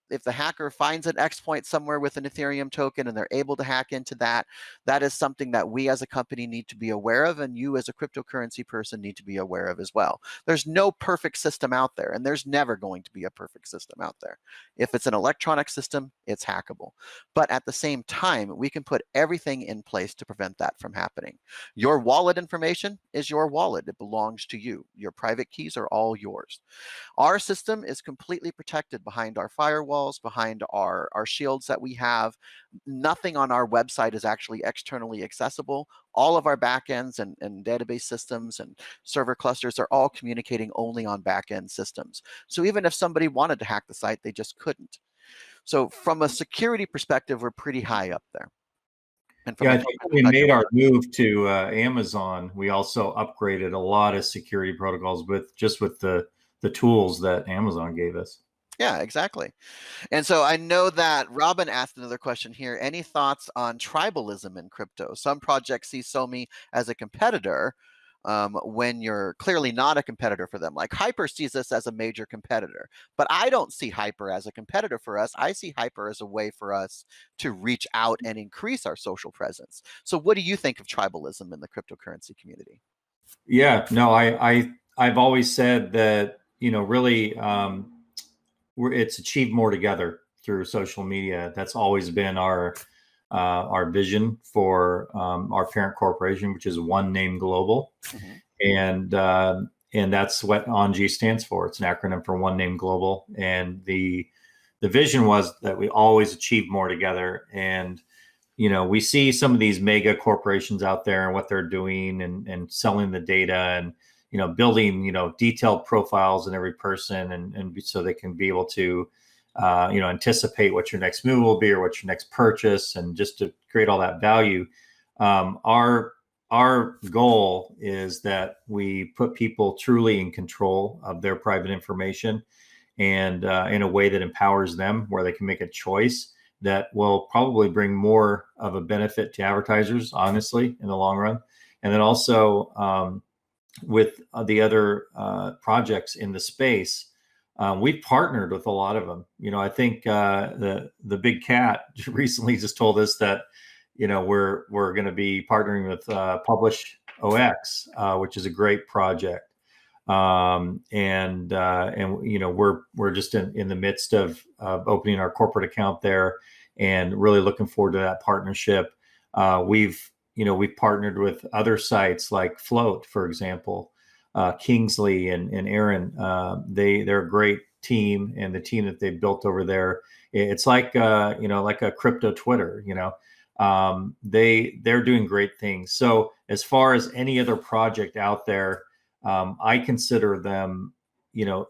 If the hacker finds an exploit somewhere with an Ethereum token and they're able to hack into that, that is something that we as a company need to be aware of, and you as a cryptocurrency person need to be aware of as well. There's no perfect system out there, and there's never going to be a perfect system out there. If it's an electronic system, it's hackable. But at the same time, we can put everything in place to prevent that from happening. Your wallet information is your wallet. It belongs to you. Your private keys are all yours. Our system is completely protected behind our firewall paywalls, behind our shields that we have. Nothing on our website is actually externally accessible. All of our backends and database systems and server clusters are all communicating only on backend systems. So even if somebody wanted to hack the site, they just couldn't. So from a security perspective, we're pretty high up there. And from Yeah, a I think when we made our move to Amazon, we also upgraded a lot of security protocols with the tools that Amazon gave us. Yeah, exactly. And so I know that Robin asked another question here. Any thoughts on tribalism in crypto? Some projects see SoMee as a competitor when you're clearly not a competitor for them. Like Hyper sees us as a major competitor, but I don't see Hyper as a competitor for us. I see Hyper as a way for us to reach out and increase our social presence. So what do you think of tribalism in the cryptocurrency community? Yeah, no, I've always said that, really, it's achieved more together through social media. That's always been our vision for our parent corporation, which is One Name Global, and that's what ONG stands for. It's an acronym for One Name Global, and the vision was that we always achieve more together. And we see some of these mega corporations out there and what they're doing and selling the data and building detailed profiles in every person and so they can be able to anticipate what your next move will be or what your next purchase, and just to create all that value. Our goal is that we put people truly in control of their private information, and in a way that empowers them, where they can make a choice that will probably bring more of a benefit to advertisers, honestly, in the long run. And then also with the other projects in the space, we've partnered with a lot of them. I think the Big Cat recently just told us that we're going to be partnering with Publish OX, which is a great project. And we're just in the midst of opening our corporate account there, and really looking forward to that partnership. We've partnered with other sites like Float, for example. Kingsley and Aaron, they're a great team, and the team that they've built over there, it's like like a crypto Twitter. They're doing great things. So as far as any other project out there, I consider them,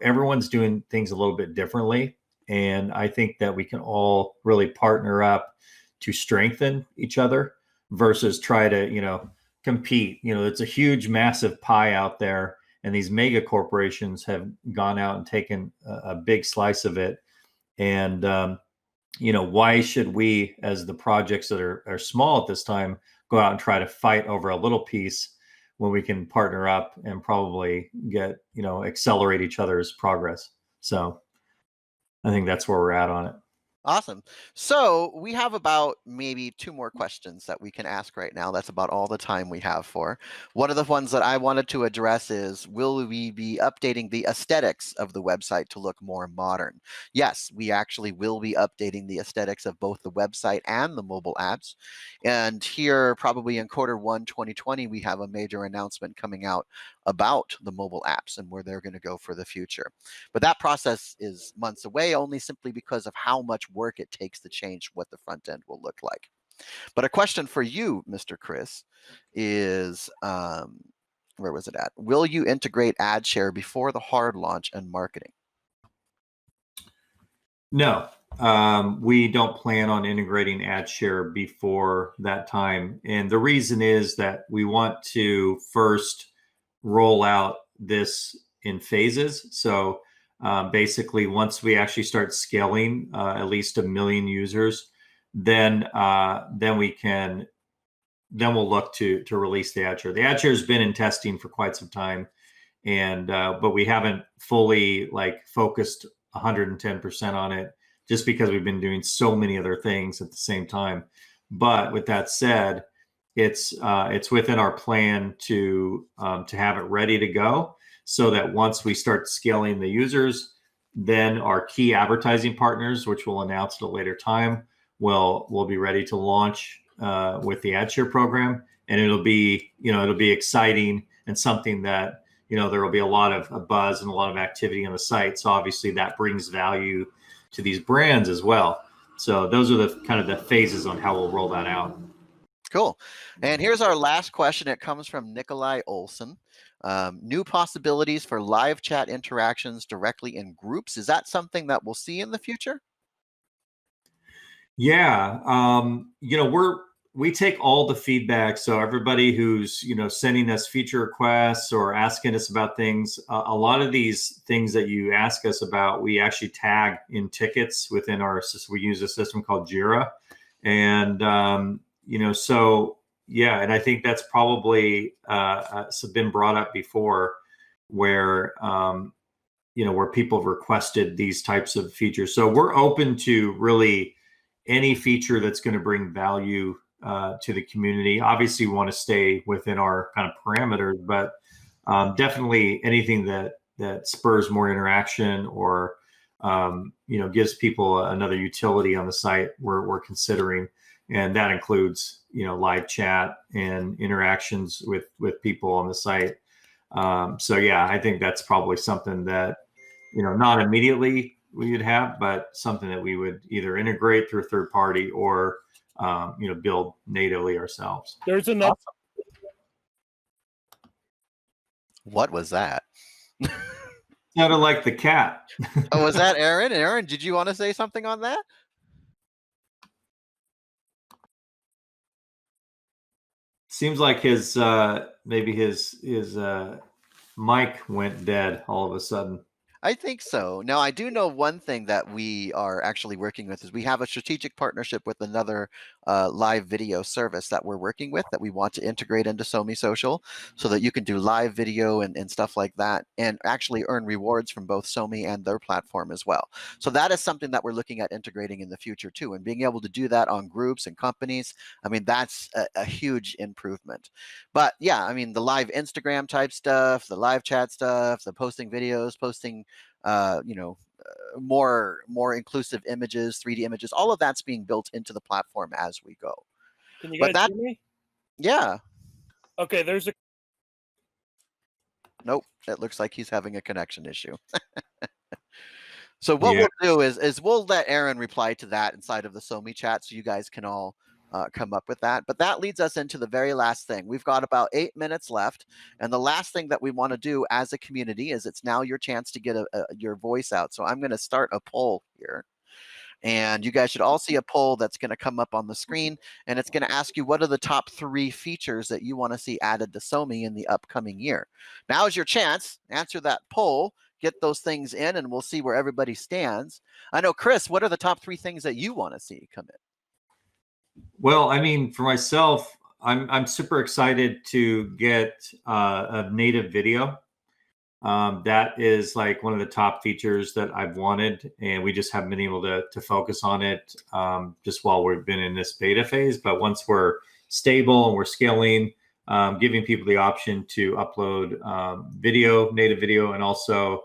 everyone's doing things a little bit differently. And I think that we can all really partner up to strengthen each other versus try to, compete. It's a huge, massive pie out there, and these mega corporations have gone out and taken a big slice of it. And, why should we, as the projects that are small at this time, go out and try to fight over a little piece when we can partner up and probably get, accelerate each other's progress? So I think that's where we're at on it. Awesome. So we have about maybe 2 more questions that we can ask right now. That's about all the time we have for. One of the ones that I wanted to address is, will we be updating the aesthetics of the website to look more modern? Yes, we actually will be updating the aesthetics of both the website and the mobile apps. And here, probably in Q1 2020, we have a major announcement coming out about the mobile apps and where they're going to go for the future. But that process is months away, only simply because of how much work it takes to change what the front end will look like. But a question for you, Mr. Chris, is where was it at? Will you integrate ad share before the hard launch and marketing? No, we don't plan on integrating ad share before that time. And the reason is that we want to first roll out this in phases. So basically, once we actually start scaling at least 1 million users, then we'll look to release the ad share. The ad share has been in testing for quite some time, and but we haven't fully focused 110% on it, just because we've been doing so many other things at the same time. But with that said, it's within our plan to have it ready to go, so that once we start scaling the users, then our key advertising partners, which we'll announce at a later time, will be ready to launch with the ad share program. And it'll be exciting, and something that there will be a lot of buzz and a lot of activity on the site. So obviously that brings value these brands as well. So those are the kind of the phases on how we'll roll that out. Cool. And here's our last question. It comes from Nikolai Olson. New possibilities for live chat interactions directly in groups. Is that something that we'll see in the future? Yeah. We take all the feedback. So everybody who's, sending us feature requests or asking us about things, a lot of these things that you ask us about, we actually tag in tickets within our system. We use a system called Jira. And, so yeah, and I think that's probably been brought up before where, where people have requested these types of features. So we're open to really any feature that's going to bring value to the community. Obviously, we want to stay within our kind of parameters, but definitely anything that spurs more interaction or gives people another utility on the site, we're considering, and that includes live chat and interactions with people on the site. So yeah, I think that's probably something that not immediately we would have, but something that we would either integrate through a third party or build natively ourselves. There's another. What was that? Sounded like the cat. Oh, was that Aaron? Aaron, did you want to say something on that? Seems like his maybe his mic went dead all of a sudden. I think so. Now, I do know one thing that we are actually working with is we have a strategic partnership with another live video service that we're working with that we want to integrate into SoMee Social so that you can do live video and stuff like that and actually earn rewards from both SoMee and their platform as well. So that is something that we're looking at integrating in the future too, and being able to do that on groups and companies. I mean, that's a huge improvement. But yeah, I mean, the live Instagram type stuff, the live chat stuff, the posting videos, posting more inclusive images, 3D images, all of that's being built into the platform as we go. Can you guys hear me? Yeah. Okay, there's a. Nope, it looks like he's having a connection issue. So what we'll do is we'll let Aaron reply to that inside of the SoMee chat so you guys can all come up with that. But that leads us into the very last thing. We've got about 8 minutes left. And the last thing that we want to do as a community is it's now your chance to get your voice out. So I'm going to start a poll here. And you guys should all see a poll that's going to come up on the screen. And it's going to ask you what are the top 3 features that you want to see added to SoMee in the upcoming year. Now is your chance. Answer that poll. Get those things in, and we'll see where everybody stands. I know, Chris, what are the top 3 things that you want to see come in? Well, I mean, for myself, I'm super excited to get a native video. That is like one of the top features that I've wanted, and we just haven't been able to focus on it just while we've been in this beta phase. But once we're stable and we're scaling, giving people the option to upload native video, and also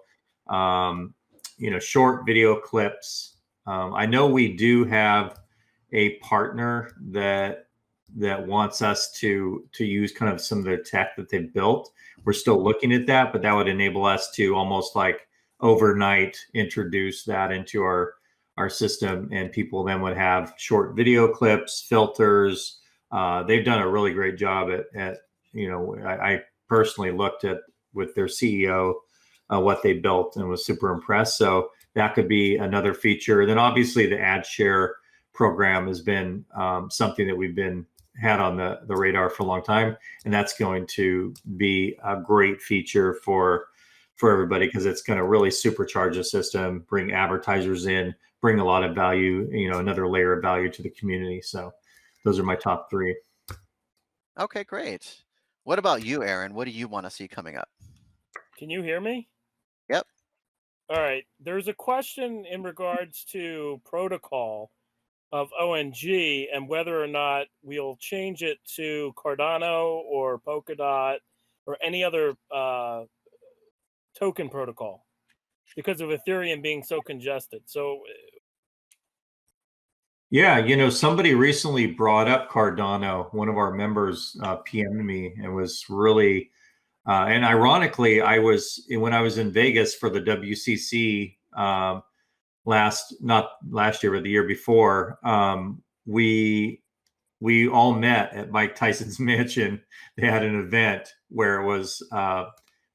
short video clips. I know we do have a partner that wants us to use kind of some of their tech that they've built. We're still looking at that, but that would enable us to almost like overnight introduce that into our system, and people then would have short video clips, filters. They've done a really great job at I personally looked at with their CEO what they built and was super impressed. So that could be another feature. Then obviously the ad share program has been something that we've had on the radar for a long time, and that's going to be a great feature for everybody because it's going to really supercharge the system, bring advertisers in, bring a lot of value, another layer of value to the community. So those are my top 3. Okay, great. What about you, Aaron? What do you want to see coming up? Can you hear me? Yep. All right. There's a question in regards to protocol of ONG and whether or not we'll change it to Cardano or Polkadot or any other token protocol because of Ethereum being so congested. So yeah, somebody recently brought up Cardano. One of our members PM'd me and was really and ironically, when I was in Vegas for the WCC, not last year, but the year before, we all met at Mike Tyson's mansion. They had an event where it was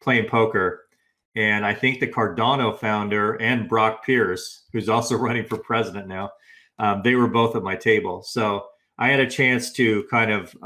playing poker. And I think the Cardano founder and Brock Pierce, who's also running for president now, they were both at my table. So I had a chance to kind of,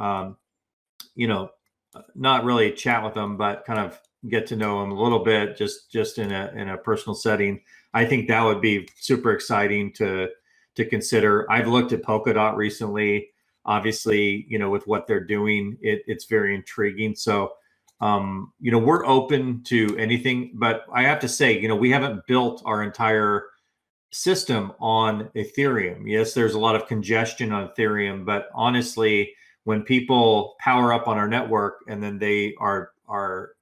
not really chat with them, but kind of get to know them a little bit, just in a personal setting. I think that would be super exciting to consider. I've looked at Polkadot recently. Obviously, with what they're doing, it's very intriguing. So, we're open to anything, but I have to say, we haven't built our entire system on Ethereum. Yes, there's a lot of congestion on Ethereum, but honestly, when people power up on our network and then they are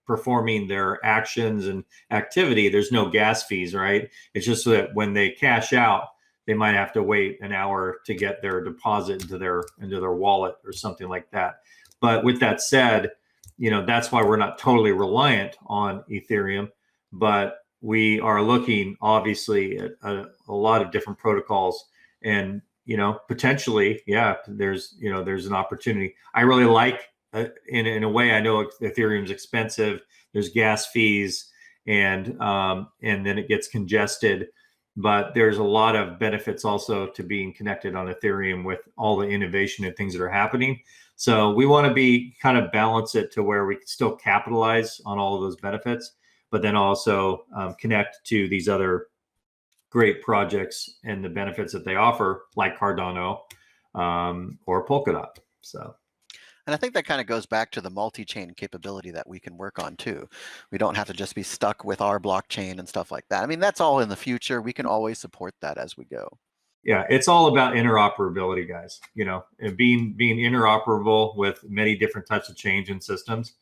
performing their actions and activity, there's no gas fees, right? It's just so that when they cash out, they might have to wait an hour to get their deposit into their wallet or something like that. But with that said, that's why we're not totally reliant on Ethereum, but we are looking obviously at a lot of different protocols, and potentially, yeah, there's an opportunity. I really like, in a way, I know Ethereum's expensive. There's gas fees, and then it gets congested. But there's a lot of benefits also to being connected on Ethereum with all the innovation and things that are happening. So we want to be kind of balance it to where we can still capitalize on all of those benefits, but then also connect to these other great projects and the benefits that they offer, like Cardano or Polkadot. So. And I think that kind of goes back to the multi-chain capability that we can work on too. We don't have to just be stuck with our blockchain and stuff like that. I mean, that's all in the future. We can always support that as we go. Yeah, it's all about interoperability, guys. And being interoperable with many different types of chains and systems.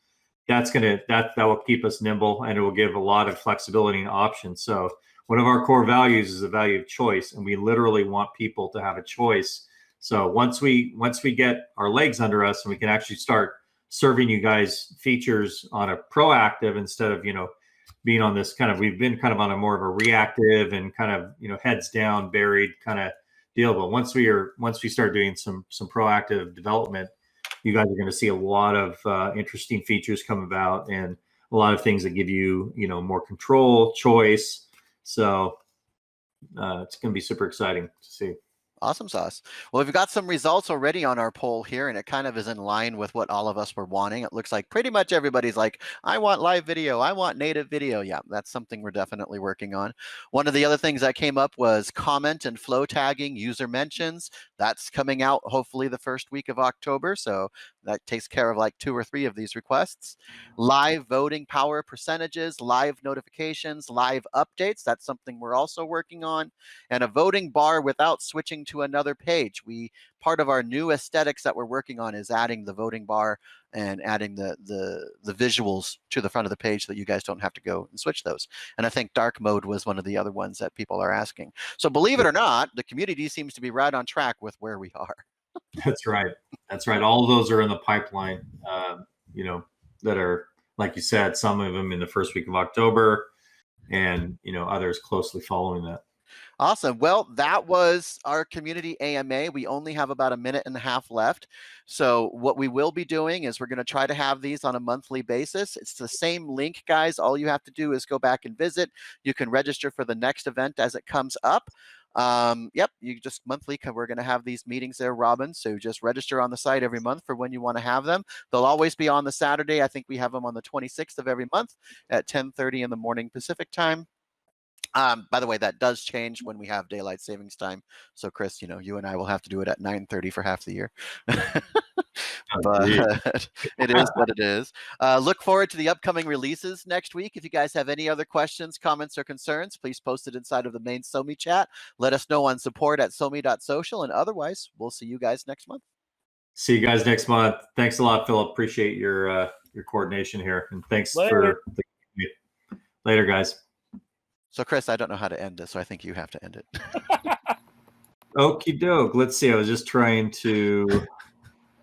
That will keep us nimble, and it will give a lot of flexibility and options. So one of our core values is the value of choice, and we literally want people to have a choice. So once we get our legs under us and we can actually start serving you guys features on a proactive instead of, being on this we've been kind of on a more of a reactive and kind of, heads down, buried kind of deal. But once we start doing some proactive development, you guys are going to see a lot of interesting features come about, and a lot of things that give you, more control, choice. So it's going to be super exciting to see. Awesome sauce. Well, we've got some results already on our poll here, and it kind of is in line with what all of us were wanting. It looks like pretty much everybody's like, I want live video. I want native video. Yeah, that's something we're definitely working on. One of the other things that came up was comment and flow tagging user mentions. That's coming out hopefully the first week of October. So that takes care of like 2 or 3 of these requests. Live voting power percentages, live notifications, live updates. That's something we're also working on. And a voting bar without switching to another page. Part of our new aesthetics that we're working on is adding the voting bar and adding the visuals to the front of the page so that you guys don't have to go and switch those. And I think dark mode was one of the other ones that people are asking. So believe it or not, the community seems to be right on track with where we are. That's right. All of those are in the pipeline, that are, like you said, some of them in the first week of October, and, others closely following that. Awesome. Well, that was our community AMA. We only have about 1.5 minutes left. So what we will be doing is we're going to try to have these on a monthly basis. It's the same link, guys. All you have to do is go back and visit. You can register for the next event as it comes up. Yep, you just monthly, we're going to have these meetings there, Robin. So just register on the site every month for when you want to have them. They'll always be on the Saturday. I think we have them on the 26th of every month at 10:30 in the morning Pacific time. By the way, that does change when we have daylight savings time. So Chris, you and I will have to do it at 9:30 for half the year. But it is what it is. Look forward to the upcoming releases next week. If you guys have any other questions, comments, or concerns, please post it inside of the main SoMee chat. Let us know on support@somee.social, and otherwise, we'll see you guys next month. See you guys next month. Thanks a lot, Phillip. Appreciate your coordination here, and thanks for later, guys. So Chris, I don't know how to end this, so I think you have to end it. Okie doke. Let's see. I was just trying to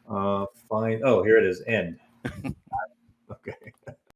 find. Oh, here it is. End. Okay.